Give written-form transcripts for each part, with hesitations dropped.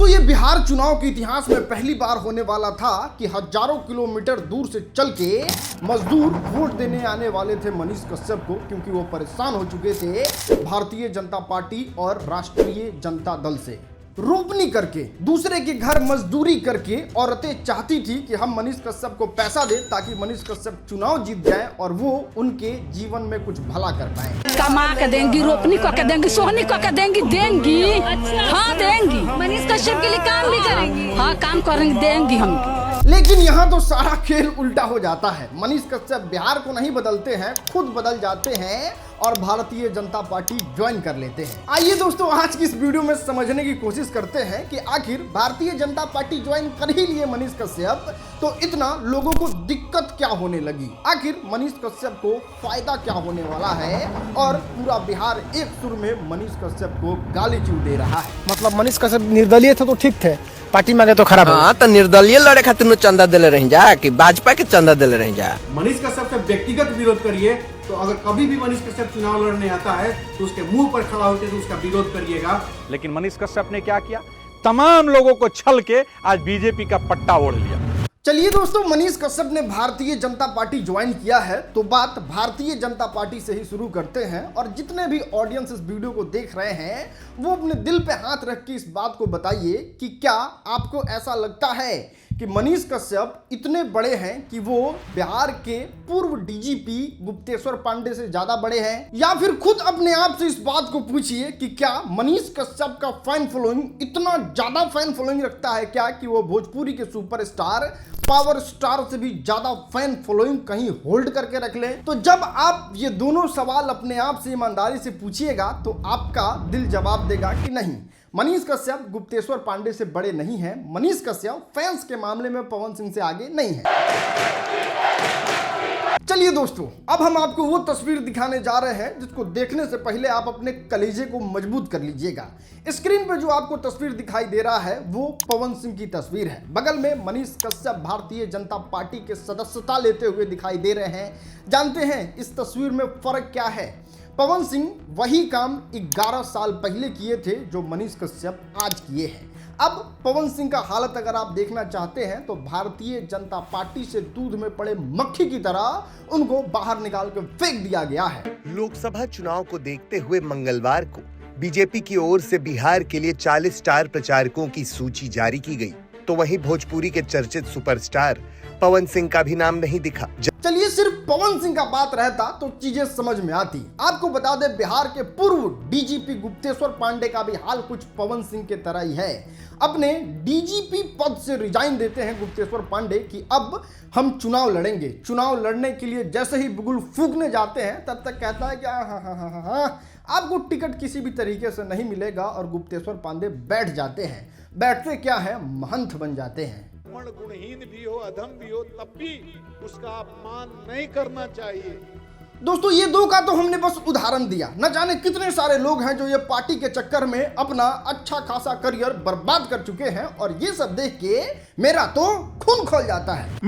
ये बिहार चुनाव के इतिहास में पहली बार होने वाला था कि हजारों किलोमीटर दूर से चल के मजदूर वोट देने आने वाले थे मनीष कश्यप को, क्योंकि वो परेशान हो चुके थे भारतीय जनता पार्टी और राष्ट्रीय जनता दल से। रोपनी करके दूसरे के घर मजदूरी करके औरतें चाहती थी कि हम मनीष कश्यप को पैसा दे ताकि मनीष कश्यप चुनाव जीत जाए और वो उनके जीवन में कुछ भला कर पाए। कमा के देंगी, रोपनी को के देंगी, सोहनी को के देंगी। हाँ देंगी, मनीष कश्यप के लिए काम भी करेंगी। हाँ काम करेंगे, देंगी हम। लेकिन यहाँ तो सारा खेल उल्टा हो जाता है। मनीष कश्यप बिहार को नहीं बदलते हैं, खुद बदल जाते हैं और भारतीय जनता पार्टी ज्वाइन कर लेते हैं। आइए दोस्तों, आज की इस वीडियो में समझने की कोशिश करते हैं कि आखिर भारतीय जनता पार्टी ज्वाइन कर ही लिए मनीष कश्यप, तो इतना लोगों को दिक्कत क्या होने लगी, आखिर मनीष कश्यप को फायदा क्या होने वाला है, और पूरा बिहार एक सुर में मनीष कश्यप को गाली क्यों दे रहा है। मतलब मनीष कश्यप निर्दलीय थे तो ठीक थे, पार्टी में गए तो खराब। हाँ तो निर्दलीय लड़े खातिर चंदा दिले रह जा कि भाजपा के चंदा दिले रह जा। मनीष कश्यप से व्यक्तिगत विरोध करिए, तो अगर कभी भी मनीष कश्यप चुनाव लड़ने आता है तो उसके मुंह पर खड़ा होकर तो उसका विरोध करिएगा। लेकिन मनीष कश्यप ने क्या किया, तमाम लोगों को छल के आज बीजेपी का पट्टा ओढ़ लिया। चलिए दोस्तों, मनीष कश्यप ने भारतीय जनता पार्टी ज्वाइन किया है तो बात भारतीय जनता पार्टी से ही शुरू करते हैं। और जितने भी ऑडियंस इस वीडियो को देख रहे हैं वो अपने दिल पे हाथ रख के इस बात को बताइए कि क्या आपको ऐसा लगता है कि मनीष कश्यप इतने बड़े हैं कि वो बिहार के पूर्व डीजीपी गुप्तेश्वर पांडे से ज्यादा बड़े हैं, या फिर खुद अपने आप से इस बात को पूछिए कि क्या मनीष कश्यप का फैन फॉलोइंग इतना ज्यादा फैन फॉलोइंग रखता है क्या कि वो भोजपुरी के सुपरस्टार पावर स्टार से भी ज्यादा फैन फॉलोइंग कहीं होल्ड करके रख ले। तो जब आप ये दोनों सवाल अपने आप से ईमानदारी से पूछिएगा तो आपका दिल जवाब देगा कि नहीं, मनीष कश्यप गुप्तेश्वर पांडे से बड़े नहीं हैं, मनीष कश्यप फैंस के मामले में पवन सिंह से आगे नहीं है। चलिए दोस्तों, अब हम आपको वो तस्वीर दिखाने जा रहे हैं जिसको देखने से पहले आप अपने कलेजे को मजबूत कर लीजिएगा। स्क्रीन पे जो आपको तस्वीर दिखाई दे रहा है वो पवन सिंह की तस्वीर है। बगल में मनीष कश्यप भारतीय जनता पार्टी के सदस्यता लेते हुए दिखाई दे रहे हैं। जानते हैं इस तस्वीर में फर्क क्या है? पवन सिंह वही काम 11 साल पहले किए थे जो मनीष कश्यप आज किए हैं। अब पवन सिंह का हालत अगर आप देखना चाहते हैं तो भारतीय जनता पार्टी से दूध में पड़े मक्खी की तरह उनको बाहर निकाल कर फेंक दिया गया है। लोकसभा चुनाव को देखते हुए मंगलवार को बीजेपी की ओर से बिहार के लिए 40 स्टार प्रचारकों की सूची जारी की गई, तो वहीं भोजपुरी के चर्चित सुपरस्टार पवन सिंह का भी नाम नहीं दिखा। चलिए सिर्फ पवन सिंह का बात रहता तो चीजें समझ में आती। आपको बता दें बिहार के पूर्व डीजीपी गुप्तेश्वर पांडे का भी हाल कुछ पवन सिंह के तरह ही है। अपने डीजीपी पद से रिजाइन देते हैं गुप्तेश्वर पांडे कि अब हम चुनाव लड़ेंगे। चुनाव लड़ने के लिए जैसे ही बुगुल फूकने जाते हैं तब तक कहता है कि हाँ आपको टिकट किसी भी तरीके से नहीं मिलेगा, और गुप्तेश्वर पांडे बैठ जाते हैं। बैठते क्या है, महंत बन जाते हैं। गुणहीन भी हो, अधम भी हो, तब भी उसका अपमान नहीं करना चाहिए। दोस्तों ये दो का तो हमने बस उदाहरण दिया, न जाने कितने सारे लोग हैं जो ये पार्टी के चक्कर में अपना अच्छा खासा करियर बर्बाद कर चुके हैं। और ये सब देख के मेरा तो खून खोल जाता है।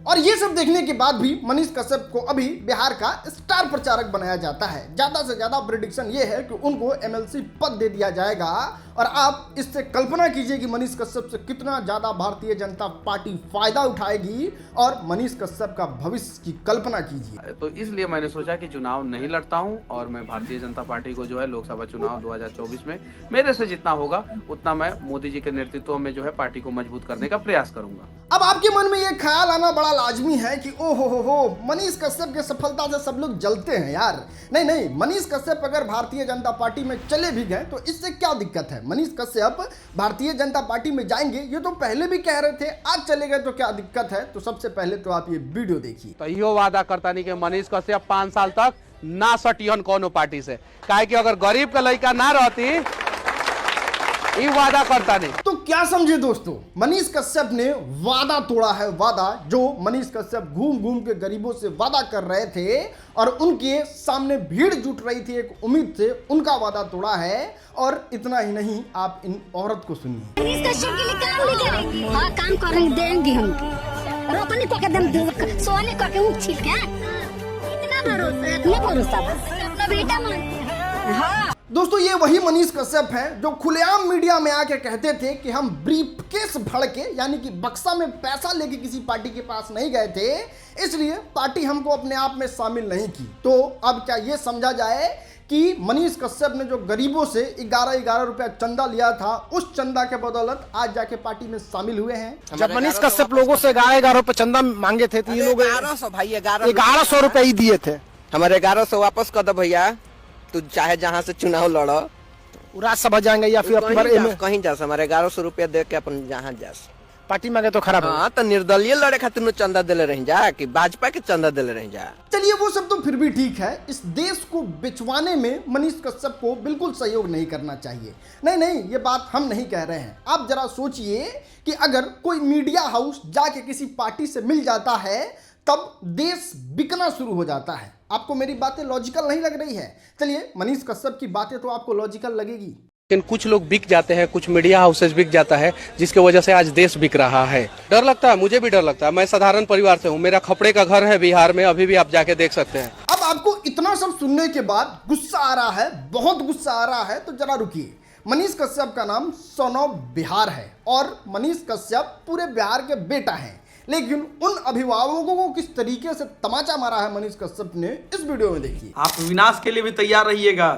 और ये सब देखने के बाद भी मनीष कश्यप को अभी बिहार का स्टार प्रचारक बनाया जाता है। ज्यादा से ज्यादा प्रेडिक्शन ये है कि उनको एमएलसी पद दे दिया जाएगा। और आप इससे कल्पना कीजिए कि मनीष कश्यप से कितना ज्यादा भारतीय जनता पार्टी फायदा उठाएगी, और मनीष कश्यप का भविष्य की कल्पना कीजिए। तो इसलिए मैंने सोचा कि चुनाव नहीं लड़ता हूं और मैं भारतीय जनता पार्टी को जो है लोकसभा चुनाव 2024 में मेरे से जितना होगा उतना मैं मोदी जी के नेतृत्व में जो है पार्टी को मजबूत करने का प्रयास करूंगा। अब आपके मन में ये ख्याल आना बड़ा लाजमी है कि ओ हो मनीष कश्यप की सफलता से सब लोग जलते हैं यार। नहीं, मनीष कश्यप अगर भारतीय जनता पार्टी में चले भी गए तो इससे क्या दिक्कत है? मनीष कश्यप भारतीय जनता पार्टी में जाएंगे ये तो पहले भी कह रहे थे, आज चले गए तो क्या दिक्कत है? तो सबसे पहले तो आप ये वीडियो देखिए। तो यो वादा करता नहीं कि मनीष कश्यप 5 साल तक ना सटियन कोनो पार्टी से, काहे कि अगर गरीब का लड़का ना रहती ये वादा करता नहीं। तो क्या समझे दोस्तों, मनीष कश्यप ने वादा तोड़ा है। वादा जो मनीष कश्यप घूम घूम के गरीबों से वादा कर रहे थे और उनके सामने भीड़ जुट रही थी एक उम्मीद से, उनका वादा तोड़ा है। और इतना ही नहीं, आप इन औरत को सुनिए। मनीष कश्यप के लिए काम भी करेंगे। हाँ काम करेंगे, देंगे हम। रोपनी को के देंगे, सोहनी को के ठीक है। इतना भरोसा, इतना भरोसा बस अपना बेटा मानते हैं। हाँ दोस्तों ये वही मनीष कश्यप हैं जो खुलेआम मीडिया में आके कहते थे कि हम ब्रीफकेस भर के यानी कि बक्सा में पैसा लेके किसी पार्टी के पास नहीं गए थे, इसलिए पार्टी हमको अपने आप में शामिल नहीं की। तो अब क्या ये समझा जाए कि मनीष कश्यप ने जो गरीबों से 11-11 रुपया चंदा लिया था, उस चंदा के बदौलत आज जाके पार्टी में शामिल हुए हैं। जब मनीष कश्यप लोगों से 11-11 रुपए चंदा मांगे थे तो ये लोग 1100 भाई 1100 रुपए ही दिए थे। हमारे 1100 वापस कर दो भैया, तू चाहे जहाँ से चुनाव लड़ो, राज्यसभा जाएंगे या फिर अपनी बार कहीं जा, हमारे 1100 रुपया दे के अपन जहाँ जा। पार्टी मांगे तो खराब। हाँ तो निर्दलीय लड़े खातिर चंदा दिले रह जा कि भाजपा के चंदा दिले रह जा। चलिए वो सब तो फिर भी ठीक है, इस देश को बिचवाने में मनीष कश्यप को बिल्कुल सहयोग नहीं करना चाहिए। नहीं, ये बात हम नहीं कह रहे हैं। आप जरा सोचिए कि अगर कोई मीडिया हाउस जाके किसी पार्टी से मिल जाता है तब देश बिकना शुरू हो जाता है। आपको मेरी बातें लॉजिकल नहीं लग रही है? चलिए मनीष कश्यप की बातें तो आपको लॉजिकल लगेगी, लेकिन कुछ लोग बिक जाते हैं, कुछ मीडिया हाउसेज बिक जाता है, जिसके वजह से आज देश बिक रहा है। डर लगता है, मुझे भी डर लगता है। मैं साधारण परिवार से हूँ, मेरा खपड़े का घर है बिहार में, अभी भी आप जाके देख सकते हैं। अब आपको इतना सब सुनने के बाद गुस्सा आ रहा है, बहुत गुस्सा आ रहा है, तो जरा रुकिए। मनीष कश्यप का नाम सन ऑफ बिहार है और मनीष कश्यप पूरे बिहार के बेटा हैं, लेकिन उन अभिभावकों को किस तरीके से तमाचा मारा है मनीष कश्यप ने, इस वीडियो में देखिए। आप विनाश के लिए भी तैयार रहिएगा।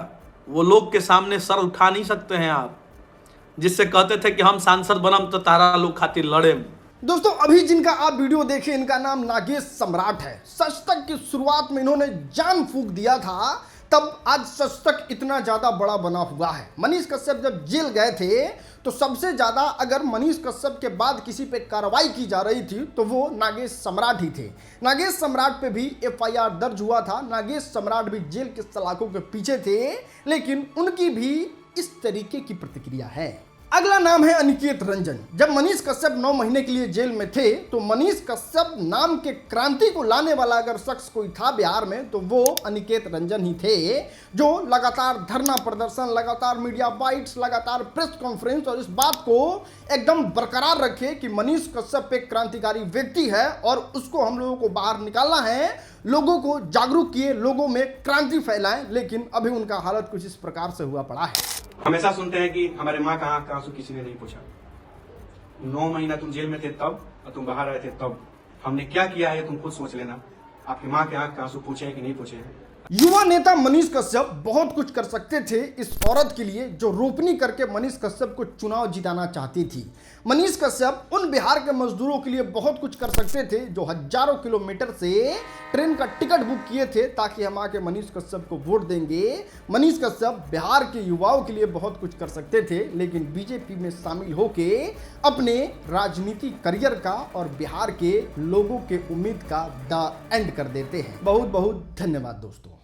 वो लोग के सामने सर उठा नहीं सकते हैं आप, जिससे कहते थे कि हम सांसद बनम तो तारा लोग खातिर लड़े। दोस्तों अभी जिनका आप वीडियो देखे, इनका नाम नागेश सम्राट है। सच तक की शुरुआत में इन्होंने जान फूंक दिया था, तब आज सच तक इतना ज्यादा बड़ा बना हुआ है। मनीष कश्यप जब जेल गए थे तो सबसे ज्यादा अगर मनीष कश्यप के बाद किसी पे कार्रवाई की जा रही थी तो वो नागेश सम्राट ही थे। नागेश सम्राट पे भी FIR दर्ज हुआ था। नागेश सम्राट भी जेल के सलाखों के पीछे थे, लेकिन उनकी भी इस तरीके की प्रतिक्रिया है। अगला नाम है अनिकेत रंजन। जब मनीष कश्यप 9 महीने के लिए जेल में थे तो मनीष कश्यप नाम के क्रांति को लाने वाला अगर शख्स कोई था बिहार में तो वो अनिकेत रंजन ही थे, जो लगातार धरना प्रदर्शन, लगातार मीडिया बाइट्स, लगातार प्रेस कॉन्फ्रेंस और इस बात को एकदम बरकरार रखे कि मनीष कश्यप एक क्रांतिकारी व्यक्ति है और उसको हम लोगों को बाहर निकालना है, लोगों को जागरूक किए, लोगों में क्रांति फैलाएं। लेकिन अभी उनका हालत कुछ इस प्रकार से हुआ पड़ा है। हमेशा सुनते हैं कि हमारे माँ का आंख का आंसू किसी ने नहीं पूछा। 9 महीना तुम जेल में थे तब और तुम बाहर आए थे तब, हमने क्या किया है तुम खुद सोच लेना। आपकी माँ के आंख का आंसू पूछे कि नहीं पूछे? युवा नेता मनीष कश्यप बहुत कुछ कर सकते थे इस औरत के लिए जो रोपनी करके मनीष कश्यप को चुनाव जिताना चाहती थी। मनीष कश्यप उन बिहार के मजदूरों के लिए बहुत कुछ कर सकते थे जो हजारों किलोमीटर से ट्रेन का टिकट बुक किए थे ताकि हम आके मनीष कश्यप को वोट देंगे। मनीष कश्यप बिहार के युवाओं के लिए बहुत कुछ कर सकते थे, लेकिन बीजेपी में शामिल होके अपने राजनीतिक करियर का और बिहार के लोगों के उम्मीद का द एंड कर देते हैं। बहुत बहुत धन्यवाद दोस्तों।